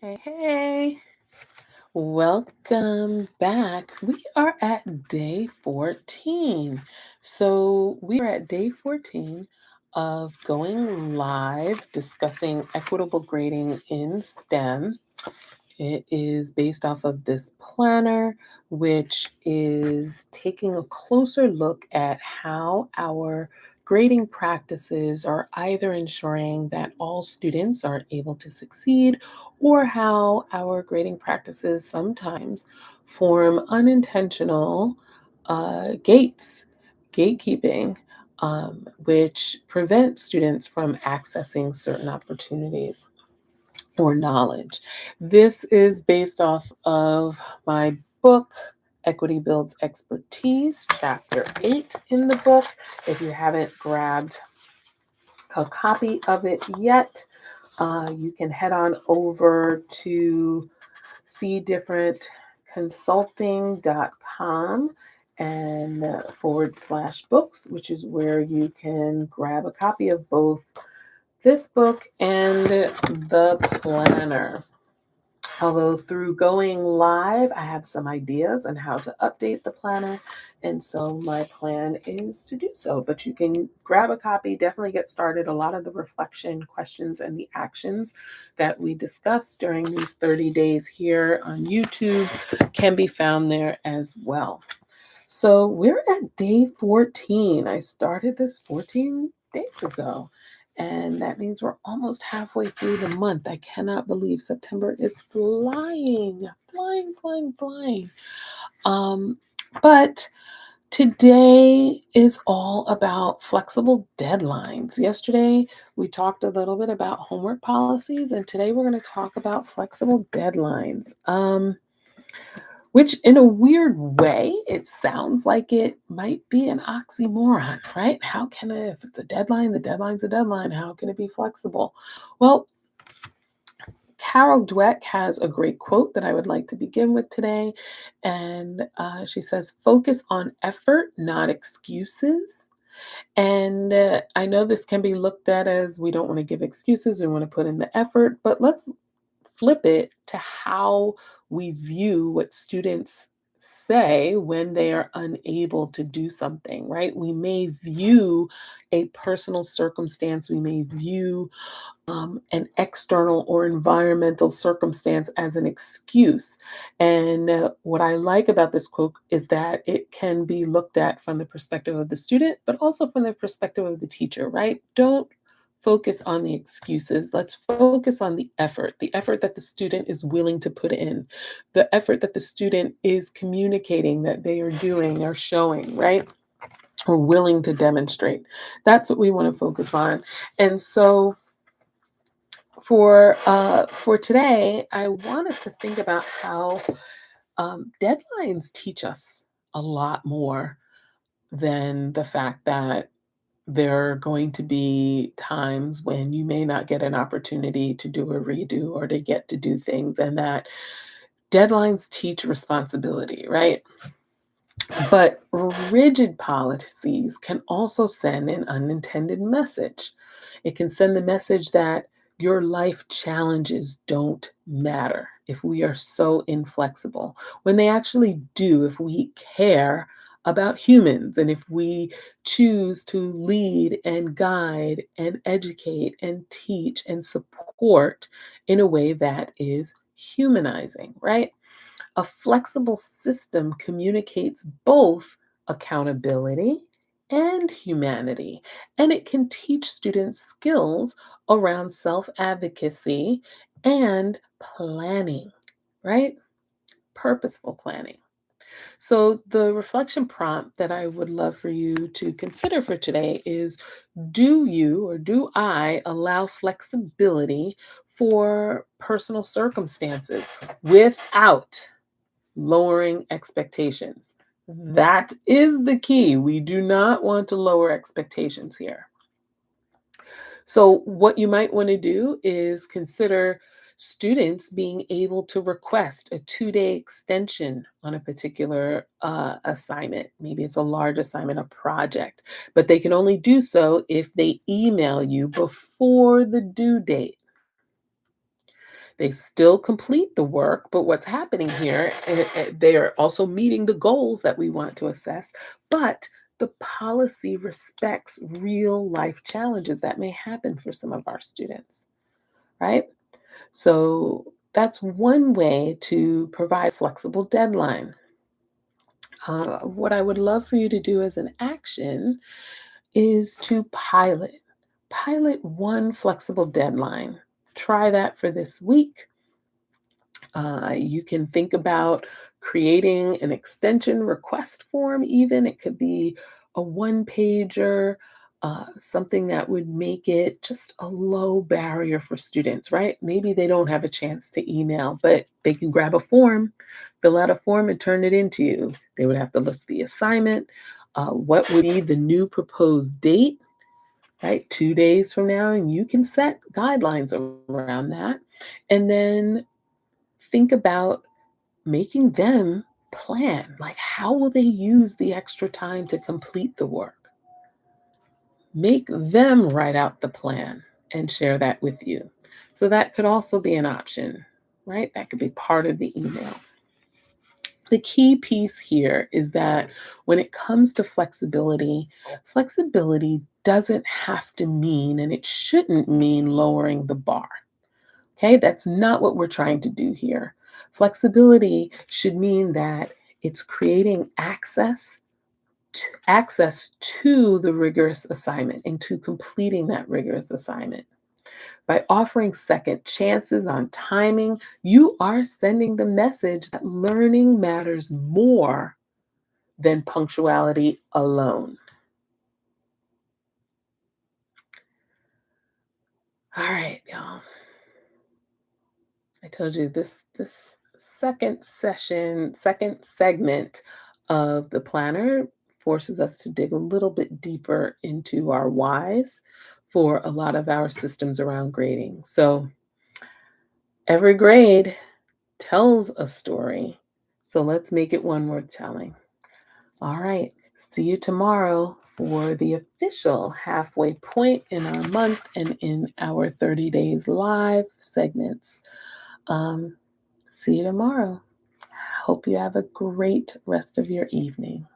Hey, hey, welcome back. We are at day 14. So, we are at day 14 of going live discussing equitable grading in STEM. It is based off of this planner, which is taking a closer look at how our grading practices are either ensuring that all students are able to succeed or how our grading practices sometimes form unintentional gatekeeping, which prevent students from accessing certain opportunities or knowledge. This is based off of my book, Equity Builds Expertise, chapter 8 in the book. If you haven't grabbed a copy of it yet, you can head on over to cdifferentconsulting.com and /books, which is where you can grab a copy of both this book and the planner. Although through going live, I have some ideas on how to update the planner. And so my plan is to do so. But you can grab a copy, definitely get started. A lot of the reflection, questions, and the actions that we discussed during these 30 days here on YouTube can be found there as well. So we're at day 14. I started this 14 days ago. And that means we're almost halfway through the month. I cannot believe September is flying, flying, flying, flying. Um, but today is all about flexible deadlines. Yesterday, we talked a little bit about homework policies, and today we're going to talk about flexible deadlines. Which in a weird way, it sounds like it might be an oxymoron, right? How can it, if it's a deadline, the deadline's a deadline, how can it be flexible? Well, Carol Dweck has a great quote that I would like to begin with today. And she says, focus on effort, not excuses. And I know this can be looked at as we don't want to give excuses, we want to put in the effort, but let's flip it to how we view what students say when they are unable to do something, right? We may view a personal circumstance, we may view an external or environmental circumstance as an excuse. And what I like about this quote is that it can be looked at from the perspective of the student, but also from the perspective of the teacher, right? Don't focus on the excuses. Let's focus on the effort that the student is willing to put in, the effort that the student is communicating that they are doing or showing, right? Or willing to demonstrate. That's what we want to focus on. And so for today, I want us to think about how deadlines teach us a lot more than the fact that there are going to be times when you may not get an opportunity to do a redo or to get to do things, and that deadlines teach responsibility, right? But rigid policies can also send an unintended message. It can send the message that your life challenges don't matter if we are so inflexible, when they actually do, if we care about humans and if we choose to lead and guide and educate and teach and support in a way that is humanizing, right? A flexible system communicates both accountability and humanity, and it can teach students skills around self advocacy and planning, right? Purposeful planning. So, the reflection prompt that I would love for you to consider for today is, do you or do I allow flexibility for personal circumstances without lowering expectations? That is the key. We do not want to lower expectations here. So, what you might want to do is consider students being able to request a 2-day extension on a particular assignment. Maybe it's a large assignment, a project, but they can only do so if they email you before the due date. They still complete the work, but what's happening here, they are also meeting the goals that we want to assess, but the policy respects real life challenges that may happen for some of our students, right? So that's one way to provide flexible deadline. What I would love for you to do as an action is to pilot one flexible deadline. Try that for this week. You can think about creating an extension request form, even. It could be a one pager, something that would make it just a low barrier for students, right? Maybe they don't have a chance to email, but they can grab a form, fill out a form, and turn it into you. They would have to list the assignment, what would be the new proposed date, right? 2 days from now, and you can set guidelines around that. And then think about making them plan, like how will they use the extra time to complete the work? Make them write out the plan and share that with you. So that could also be an option, right? That could be part of the email. The key piece here is that when it comes to flexibility, flexibility doesn't have to mean, and it shouldn't mean, lowering the bar. Okay, that's not what we're trying to do here. Flexibility should mean that it's creating access to the rigorous assignment and to completing that rigorous assignment. By offering second chances on timing, you are sending the message that learning matters more than punctuality alone. All right, y'all. I told you this second segment of the planner forces us to dig a little bit deeper into our whys for a lot of our systems around grading. So every grade tells a story. So let's make it one worth telling. All right. See you tomorrow for the official halfway point in our month and in our 30 days live segments. Um, See you tomorrow. Hope you have a great rest of your evening.